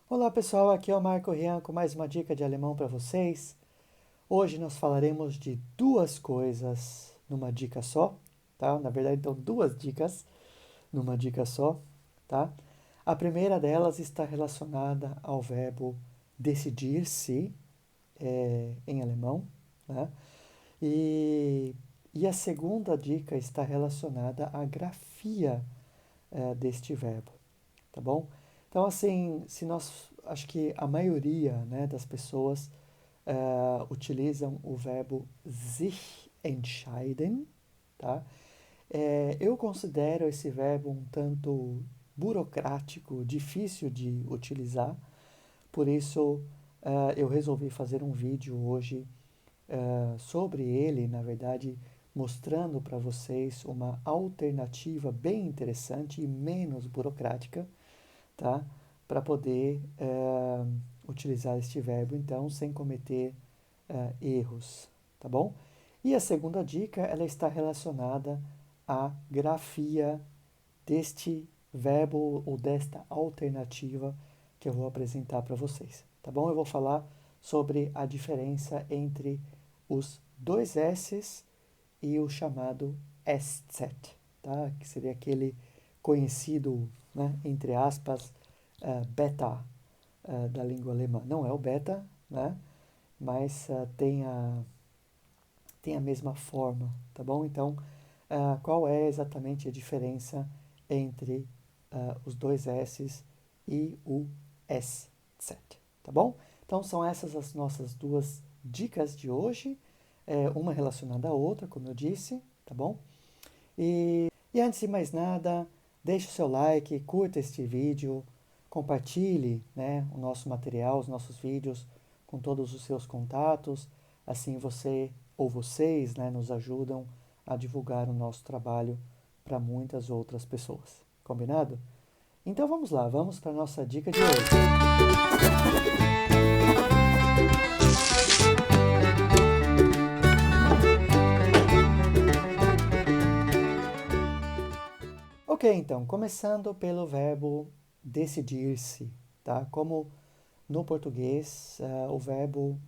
Olá pessoal, aqui é o Marco Rian com mais uma dica de alemão para vocês. Hoje nós falaremos de duas coisas numa dica só, tá? Na verdade, então duas dicas numa dica só, tá? A primeira delas está relacionada ao verbo decidir-se, em alemão, né? E, e a segunda dica está relacionada à grafia, deste verbo, tá bom? Então, assim, se nós, acho que a maioria, né, das pessoas utilizam o verbo sich entscheiden, tá? Eu considero esse verbo um tanto burocrático, difícil de utilizar, por isso eu resolvi fazer um vídeo hoje sobre ele, na verdade, mostrando para vocês uma alternativa bem interessante e menos burocrática, tá? Para poder utilizar este verbo, então, sem cometer erros, tá bom? E a segunda dica, ela está relacionada à grafia deste verbo ou desta alternativa que eu vou apresentar para vocês, tá bom? Eu vou falar sobre a diferença entre os dois S's e o chamado SZ, tá? Que seria aquele conhecido, né, entre aspas, beta da língua alemã. Não é o beta, né? Mas tem a mesma forma, tá bom? Então, qual é exatamente a diferença entre os dois S's e o SZ, tá bom? Então, são essas as nossas duas dicas de hoje, uma relacionada à outra, como eu disse, tá bom? E antes de mais nada, deixe o seu like, curta este vídeo, compartilhe, né, o nosso material, os nossos vídeos com todos os seus contatos. Assim você ou vocês, né, nos ajudam a divulgar o nosso trabalho para muitas outras pessoas. Combinado? Então vamos lá, vamos para a nossa dica de hoje. Ok, então, começando pelo verbo decidir-se, tá? Como no português, o verbo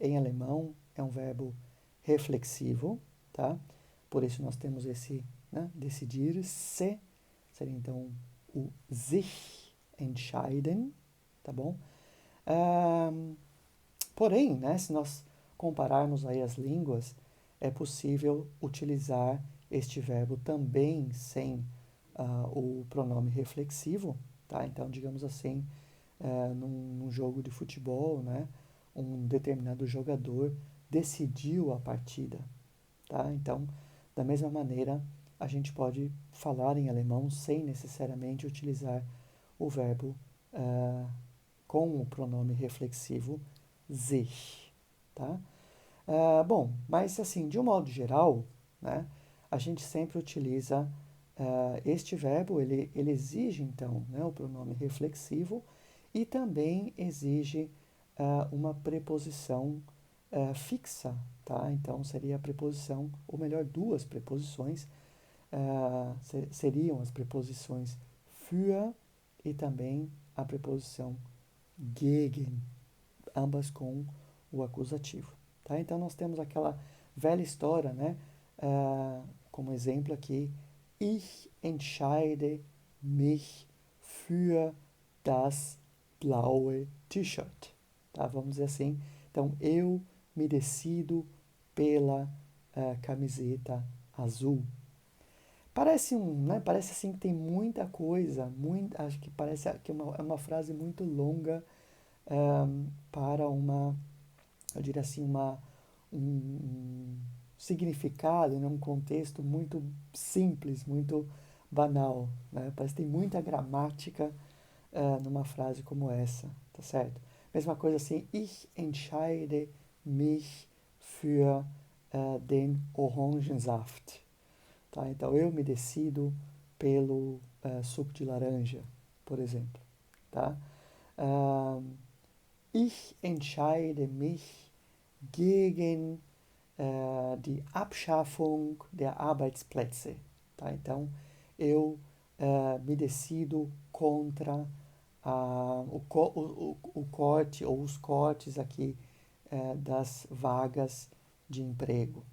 em alemão é um verbo reflexivo, tá? Por isso nós temos esse, né, decidir-se, seria então o sich entscheiden, tá bom? Ahn, Porém, né, se nós compararmos aí as línguas, é possível utilizar este verbo também sem o pronome reflexivo, tá? Então, digamos assim, num jogo de futebol, né, um determinado jogador decidiu a partida, tá? Então, da mesma maneira, a gente pode falar em alemão sem necessariamente utilizar o verbo com o pronome reflexivo sich, tá? Bom, mas assim, de um modo geral, né, a gente sempre utiliza este verbo, ele exige então, né, o pronome reflexivo e também exige uma preposição fixa, tá? Então seria a preposição, ou melhor, duas preposições, seriam as preposições für e também a preposição gegen, ambas com o acusativo. Tá? Então nós temos aquela velha história, né? Como exemplo aqui, ich entscheide mich für das blaue T-Shirt. Tá? Vamos dizer assim. Então eu me decido pela camiseta azul. Parece né? Parece assim que tem muita coisa, acho que parece que é uma frase muito longa para eu diria assim, um significado, né, um contexto muito simples, muito banal, né? Parece que tem muita gramática numa frase como essa, tá certo? Mesma coisa assim, ich entscheide mich für den Orangensaft, tá? Então eu me decido pelo suco de laranja, por exemplo, tá? Um, Ich entscheide mich gegen die Abschaffung der Arbeitsplätze. Tá? Então, eu me decido contra o corte ou os cortes aqui das vagas de emprego.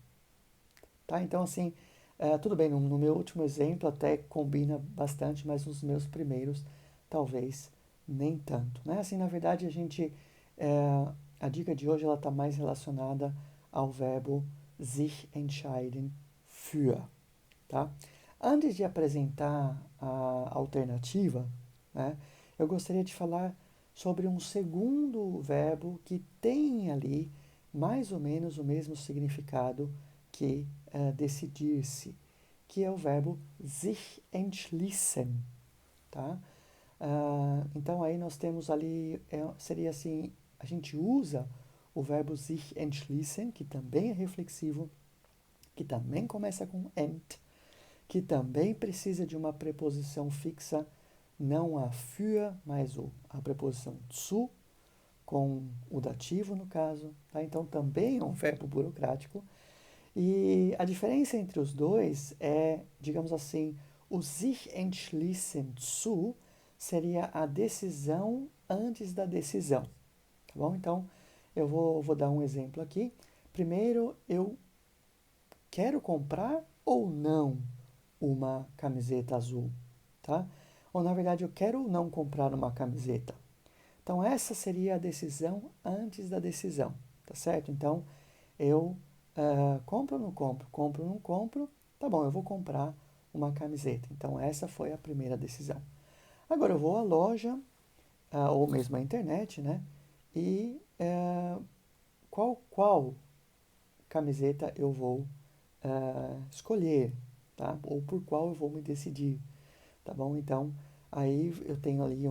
Tá? Então, assim, tudo bem, no meu último exemplo até combina bastante, mas nos meus primeiros, talvez nem tanto. Né? Assim, na verdade, a dica de hoje ela está mais relacionada ao verbo sich entscheiden für. Tá? Antes de apresentar a alternativa, né, eu gostaria de falar sobre um segundo verbo que tem ali mais ou menos o mesmo significado que decidir-se, que é o verbo sich entschließen. Tá? Então aí nós temos ali, seria assim, a gente usa o verbo sich entschließen, que também é reflexivo, que também começa com ent, que também precisa de uma preposição fixa, não a für, mas a preposição zu, com o dativo no caso. Tá? Então também é um verbo burocrático. E a diferença entre os dois é, digamos assim, o sich entschließen zu seria a decisão antes da decisão. Tá bom? Então eu vou dar um exemplo aqui. Primeiro, eu quero comprar ou não uma camiseta azul, tá? Ou na verdade eu quero ou não comprar uma camiseta. Então essa seria a decisão antes da decisão, tá certo? Então eu compro ou não compro, compro ou não compro, tá bom, eu vou comprar uma camiseta. Então essa foi a primeira decisão. Agora eu vou à loja ou mesmo à internet, né? E qual camiseta eu vou escolher, tá? Ou por qual eu vou me decidir, tá bom? Então, aí eu tenho ali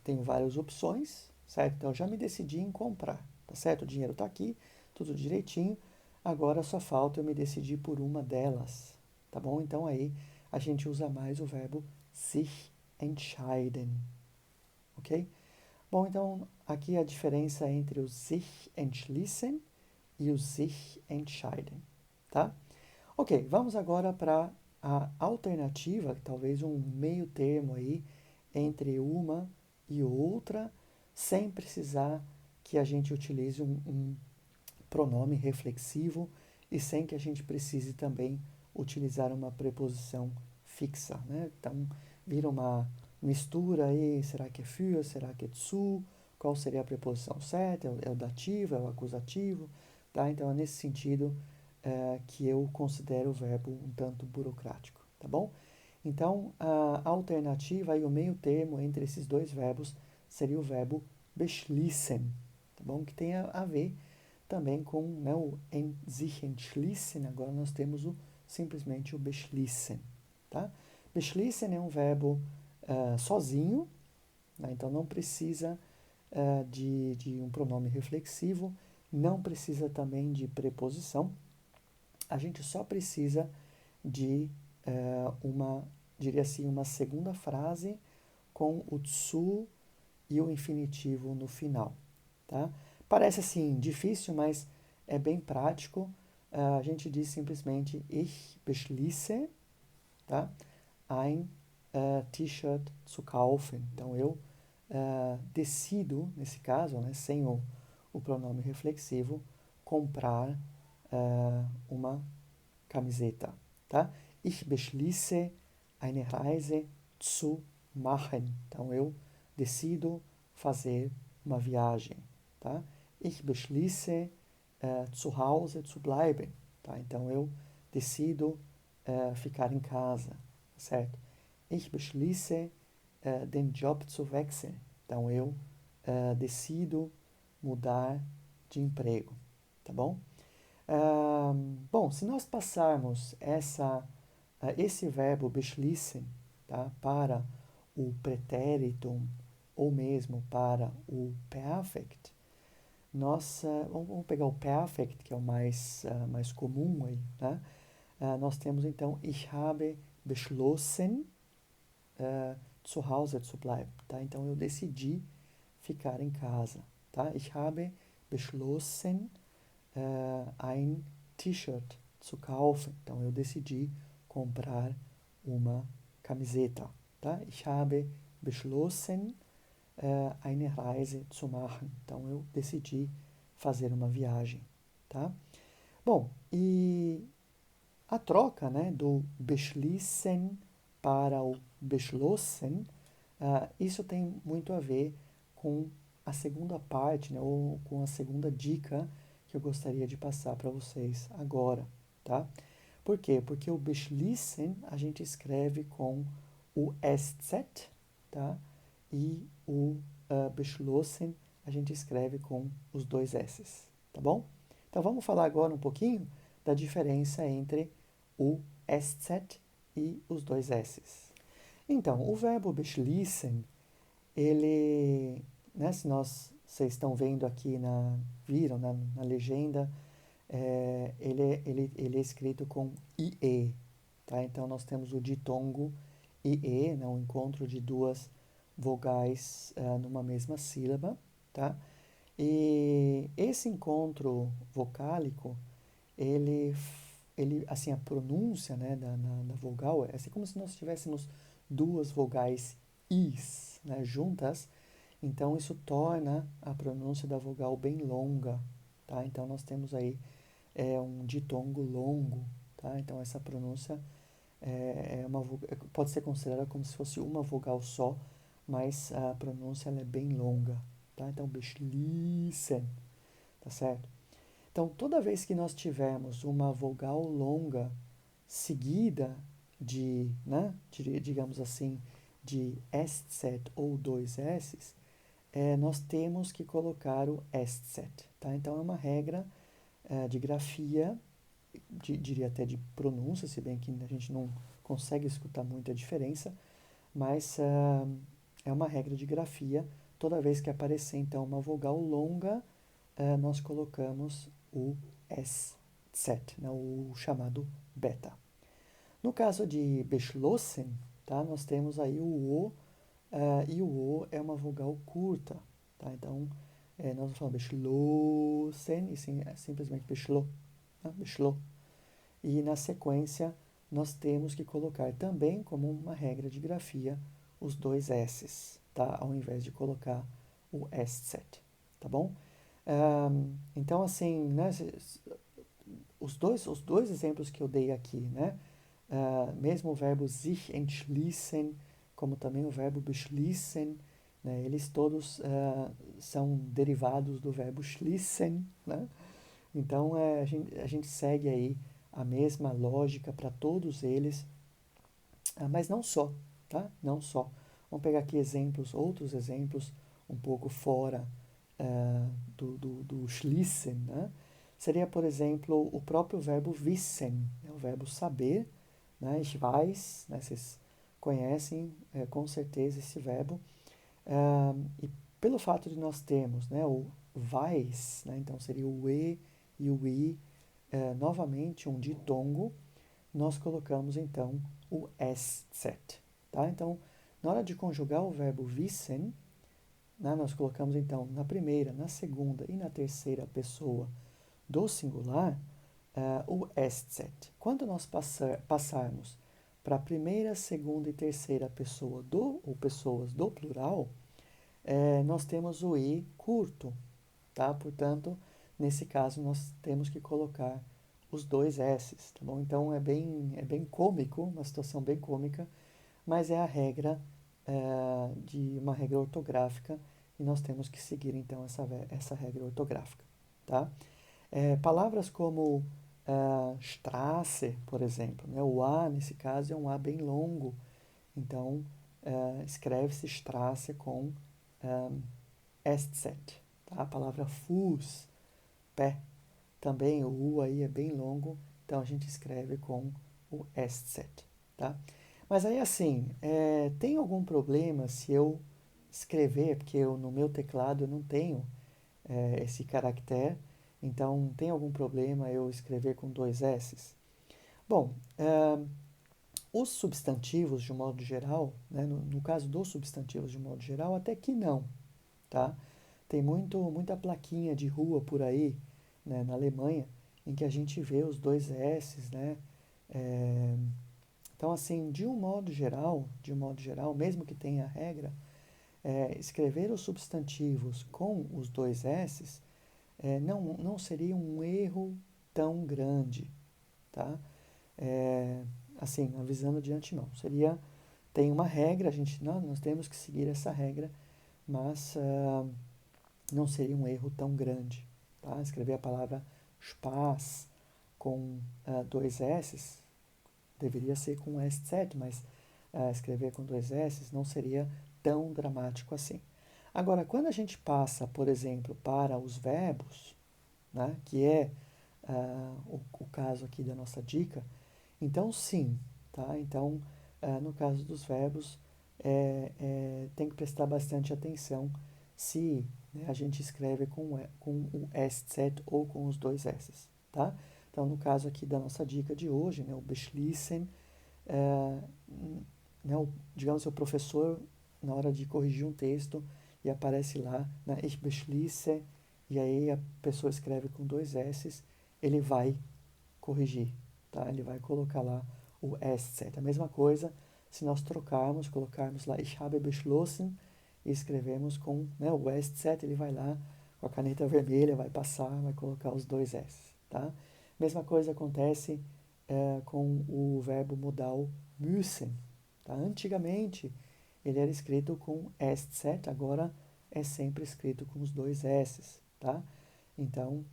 tenho várias opções, certo? Então, eu já me decidi em comprar, tá certo? O dinheiro está aqui, tudo direitinho. Agora só falta eu me decidir por uma delas, tá bom? Então, aí a gente usa mais o verbo sich entscheiden, ok? Bom, então, aqui a diferença entre o sich entschließen e o sich entscheiden, tá? Ok, vamos agora para a alternativa, talvez um meio termo aí entre uma e outra, sem precisar que a gente utilize um pronome reflexivo e sem que a gente precise também utilizar uma preposição fixa, né? Então, vira uma mistura aí, será que é für, será que é zu, qual seria a preposição certa, é o dativo, é o acusativo, tá? Então, é nesse sentido que eu considero o verbo um tanto burocrático, tá bom? Então, a alternativa e o meio termo entre esses dois verbos seria o verbo beschließen, tá bom? Que tem a ver também com, né, o sich entschließen, agora nós temos simplesmente o beschließen, tá? Beschließen é um verbo sozinho, né? Então não precisa de um pronome reflexivo, não precisa também de preposição, a gente só precisa de diria assim, uma segunda frase com o zu e o infinitivo no final, tá? Parece assim difícil, mas é bem prático. A gente diz simplesmente ich beschließe, tá? Ein T-shirt zu kaufen. Então eu decido, nesse caso, né, sem o pronome reflexivo, comprar uma camiseta, tá? Ich beschließe eine Reise zu machen. Então eu decido fazer uma viagem, tá? Ich beschließe zu Hause zu bleiben, tá? Então eu decido ficar em casa, certo? Ich beschließe den Job zu wechseln. Então eu decido mudar de emprego, tá bom? Bom, se nós passarmos esse verbo beschließen, tá, para o pretérito ou mesmo para o perfect, vamos pegar o perfect, que é o mais comum aí, tá? Nós temos então ich habe beschlossen zu Hause zu bleiben, tá? Então eu decidi ficar em casa, tá? Ich habe beschlossen ein T-shirt zu kaufen. Então eu decidi comprar uma camiseta, tá? Ich habe beschlossen eine Reise zu machen. Então, eu decidi fazer uma viagem, tá? Bom, e a troca, né, do beschließen para o beschlossen, isso tem muito a ver com a segunda parte, né, ou com a segunda dica que eu gostaria de passar para vocês agora, tá? Por quê? Porque o beschließen a gente escreve com o SZ, tá? E o beschlossen a gente escreve com os dois S's, tá bom? Então vamos falar agora um pouquinho da diferença entre o SZ e os dois S's. Então, o verbo beschließen, ele, né, se vocês estão vendo aqui viram na legenda, ele é escrito com IE, tá? Então, nós temos o ditongo IE, né, um encontro de duas vogais numa mesma sílaba, tá? E esse encontro vocálico, ele, assim, a pronúncia, né, da vogal é assim como se nós tivéssemos duas vogais is, né, juntas. Então, isso torna a pronúncia da vogal bem longa, tá? Então, nós temos aí um ditongo longo, tá? Então, essa pronúncia pode ser considerada como se fosse uma vogal só, mas a pronúncia ela é bem longa, tá? Então, beschließen, tá certo? Então, toda vez que nós tivermos uma vogal longa seguida né, digamos assim, de SZ ou dois S's, nós temos que colocar o SZ, tá? Então, é uma regra de grafia, diria até de pronúncia, se bem que a gente não consegue escutar muita diferença, mas é uma regra de grafia. Toda vez que aparecer, então, uma vogal longa, nós colocamos o SZ, né, o chamado beta. No caso de beschlossen, tá, nós temos aí o O, e o O é uma vogal curta, tá? Então, nós não falamos beschlossen, e sim, simplesmente beschlo, né? Beschlo. E na sequência, nós temos que colocar também, como uma regra de grafia, os dois S's, tá? Ao invés de colocar o SZ, tá bom? Então, assim, né, os dois exemplos que eu dei aqui, né? Mesmo o verbo sich entschließen, como também o verbo beschließen, né? Eles todos são derivados do verbo schließen, né? Então, a gente segue aí a mesma lógica para todos eles, mas não só, tá? Não só. Vamos pegar aqui outros exemplos, um pouco fora do schließen, né? Seria, por exemplo, o próprio verbo wissen, né? O verbo saber, né? Ich weiß, né? Vocês conhecem com certeza esse verbo. E pelo fato de nós termos, né, o weiß, né? Então seria o e o i, novamente um ditongo, nós colocamos então o SZ, tá? Então, na hora de conjugar o verbo wissen, né, nós colocamos então na primeira, na segunda e na terceira pessoa do singular o SZ. Quando nós passarmos para a primeira, segunda e terceira pessoa ou pessoas do plural, nós temos o i curto, tá? Portanto, nesse caso, nós temos que colocar os dois S's, tá bom? Então, é bem cômico, uma situação bem cômica, mas é a regra de uma regra ortográfica e nós temos que seguir, então, essa regra ortográfica, tá? Palavras como Straße, por exemplo, né? O A, nesse caso, é um A bem longo, então, escreve-se Straße com SZ, tá? A palavra Fuß, pé, também o U aí é bem longo, então a gente escreve com o SZ, tá? Mas aí assim, tem algum problema se eu escrever, porque no meu teclado eu não tenho esse caractere, então tem algum problema eu escrever com dois S's? Bom, os substantivos de um modo geral, né, no caso dos substantivos de um modo geral, até que não, tá? Tem muita plaquinha de rua por aí, né, na Alemanha, em que a gente vê os dois S's, né? Então, assim, de um modo geral, mesmo que tenha a regra, escrever os substantivos com os dois S's não seria um erro tão grande, tá? É, assim, avisando de antemão. Tem uma regra, nós temos que seguir essa regra, mas não seria um erro tão grande, tá? Escrever a palavra Spaß com dois S's, deveria ser com um S certo, mas escrever com dois S's não seria tão dramático assim. Agora, quando a gente passa, por exemplo, para os verbos, né, que é o caso aqui da nossa dica, então sim, tá? Então, no caso dos verbos, tem que prestar bastante atenção se, né, a gente escreve com o S certo ou com os dois S's, tá? Então, no caso aqui da nossa dica de hoje, né, o beschließen, é, né, digamos, o professor, na hora de corrigir um texto, e aparece lá, né, ich beschließe, e aí a pessoa escreve com dois S's, ele vai corrigir, tá? Ele vai colocar lá o S certo. A mesma coisa se nós colocarmos lá ich habe beschlossen e escrevemos com, né, o S certo, ele vai lá com a caneta vermelha, vai passar, vai colocar os dois S, tá? Mesma coisa acontece com o verbo modal müssen, tá? Antigamente ele era escrito com S certo, agora é sempre escrito com os dois S's, tá? Então,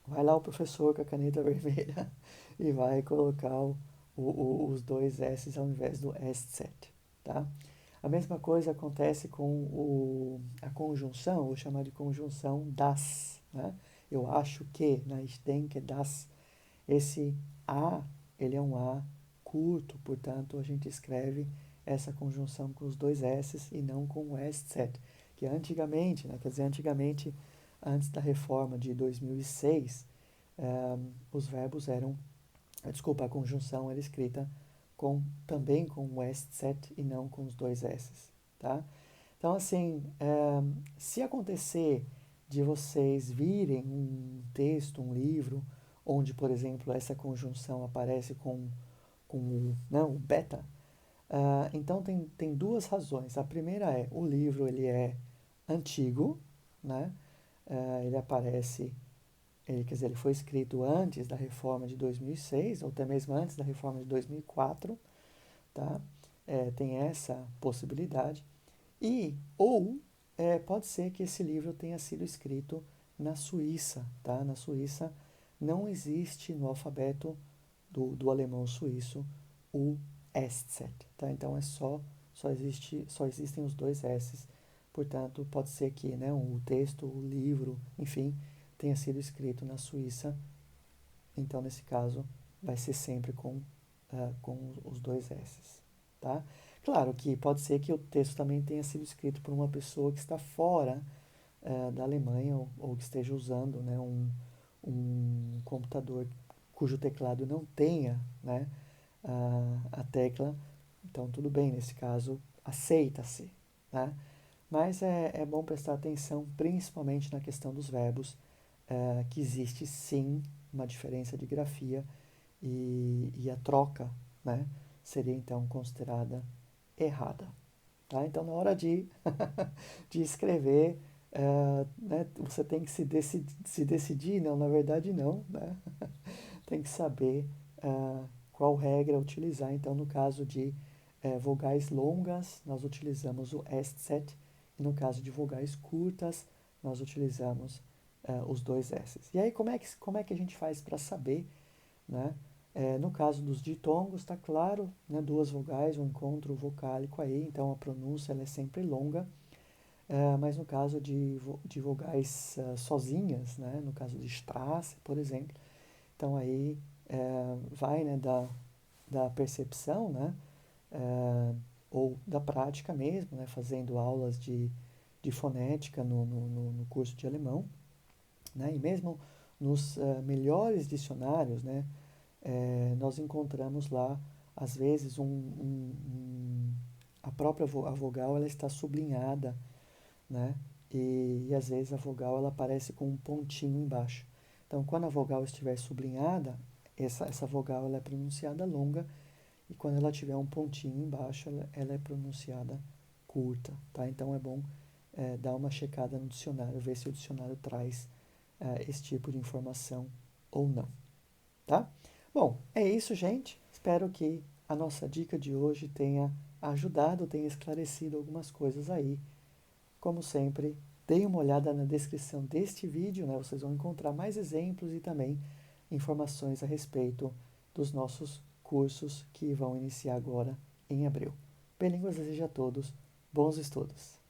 vai lá o professor com a caneta vermelha e vai colocar os dois S's ao invés do S certo, tá? A mesma coisa acontece com a conjunção, vou chamar de conjunção das, né? Eu acho que, né? Ich denke dass. Esse A, ele é um A curto, portanto, a gente escreve essa conjunção com os dois S's e não com o S certo. Que antigamente, né? Quer dizer, antigamente, antes da reforma de 2006, os verbos eram, a conjunção era escrita também com o S certo e não com os dois S's, tá? Então, assim, se acontecer de vocês virem um texto, um livro, onde, por exemplo, essa conjunção aparece com o beta, então tem duas razões. A primeira é, o livro ele é antigo, né? Ele aparece, quer dizer, ele foi escrito antes da reforma de 2006, ou até mesmo antes da reforma de 2004, tá? Tem essa possibilidade. Pode ser que esse livro tenha sido escrito na Suíça, tá? Na Suíça não existe no alfabeto do alemão suíço o Eszett, tá? Então só existem os dois S's. Portanto, pode ser que, né, o texto, o livro, enfim, tenha sido escrito na Suíça. Então, nesse caso, vai ser sempre com os dois S's, tá? Claro que pode ser que o texto também tenha sido escrito por uma pessoa que está fora da Alemanha ou que esteja usando, né, um computador cujo teclado não tenha, né, a tecla. Então, tudo bem, nesse caso, aceita-se, né? Mas é bom prestar atenção, principalmente na questão dos verbos, que existe sim uma diferença de grafia e a troca, né, seria então considerada errada. Tá? Então, na hora de escrever, né, você tem que se decidir, não, na verdade não, né? Tem que saber qual regra utilizar. Então, no caso de vogais longas, nós utilizamos o Eszett, e no caso de vogais curtas, nós utilizamos os dois S's. E aí, como é que a gente faz para saber, né? No caso dos ditongos, está claro, né, duas vogais, um encontro vocálico aí, então a pronúncia ela é sempre longa. Mas no caso de vogais sozinhas, né, no caso de Straße, por exemplo, então aí vai, né, da percepção, né, ou da prática mesmo, né, fazendo aulas de fonética no curso de alemão, né, e mesmo nos melhores dicionários, né, nós encontramos lá, às vezes, a própria a vogal ela está sublinhada, né? E às vezes a vogal ela aparece com um pontinho embaixo. Então, quando a vogal estiver sublinhada, essa vogal ela é pronunciada longa, e quando ela tiver um pontinho embaixo, ela é pronunciada curta, tá? Então é bom dar uma checada no dicionário, ver se o dicionário traz esse tipo de informação ou não, tá? Bom, é isso, gente. Espero que a nossa dica de hoje tenha ajudado, tenha esclarecido algumas coisas aí. Como sempre, deem uma olhada na descrição deste vídeo, né? Vocês vão encontrar mais exemplos e também informações a respeito dos nossos cursos que vão iniciar agora em abril. Bem, línguas deseja a todos bons estudos!